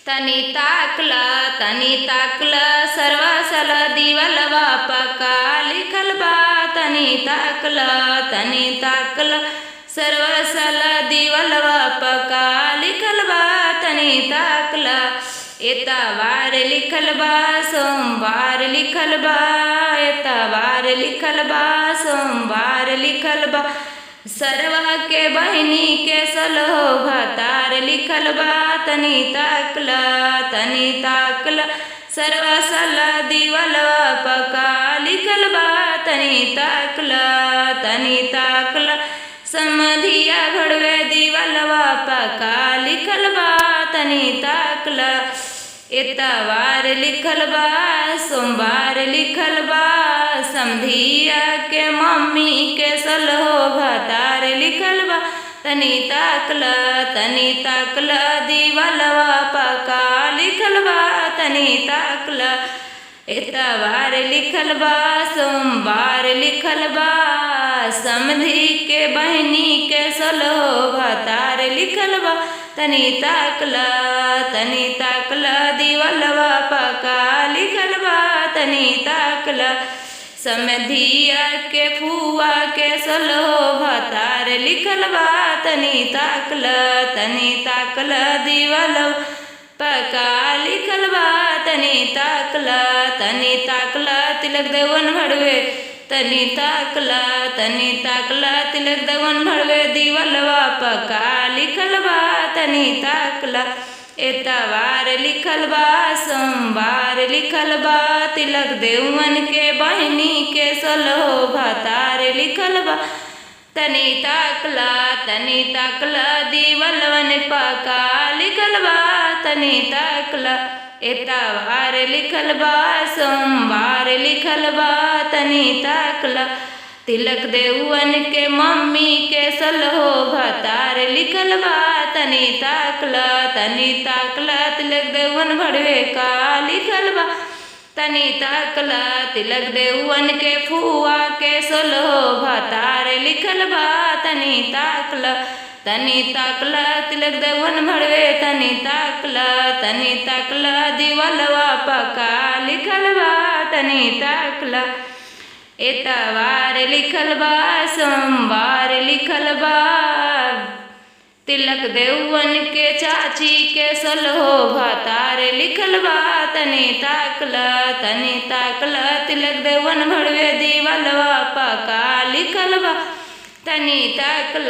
तनी ताकल सर्वसल दिवलवा पका लिखल बा। तनी ताकल सर्वसल दिवलवा पका लिखल बा। तनी ताकल एतवार लिखल बा सोमवार लिखल बा। एतवार लिखल बा सोमवार लिखल बा। सरवा के बहिनी के सलहो भतार लिखल बा। तनी ताकल सरवा सल दिवलवा पका लिखल बा। तनी ताकल समधिया घड़वे दिवलवा पका लिखल बा। तनी ताकल एतवार लिखल बा सोमवार लिखल बा। समधिया के मम्मी के सलहो भतार लिखल बा। तनी ताकल दिवलवा पका लिखल बा। तनी ताकल एतवार लिखल बा सोमवार लिखल बा। समधी के बहिनी के सलहो भतार लिखल बा। तनी ताकल दिवलवा पका लिखल बा। तनी ताकल समधिया के फुआ के सलहो भतार लिखल बा। तनी ताकल दिवलवा पका लिखल बा। तनी ताकल तिलक देवन भड़वे। तनी ताकल तिलक देवन भड़वे दिवलवा पका लिखल बा। तनी ताकल एतवार लिखल बा सोमवार लिखल बा। तिलक देवन के बहिनी के सलहो भतार लिखल बा। तनी ताकल दिवलवन पका लिखल बा। तनी ताकल एतवार लिखल बा सोमवार लिखल बा। तनी ताकल तिलक देवन के मम्मी के सलहो भतार लिखल बा। तनी ताकल तिलक देवन भड़वे का लिखल बा। तनी ताकल तिलक देवन के फुआ के सलहो भतार लिखल बा। तनी ताकल तिलक देवन भड़वे। तनी ताकल दिवलवा पका लिखल बा। तनी ताकल एतवार लिखल बा सोमवार लिखल बा। तिलक देवन के चाची के सलहो भतार लिखल बा। तनी ताकल तिलक देवन भड़वे दिवलवा पका लिखल बा। तनी ताकल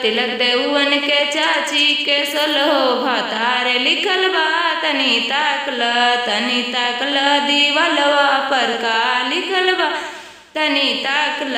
तिलक देवन के चाची के सलहो भतार लिखल बा। तनी ताकल दिवलवा पर का लिखल बा। तनी ताकल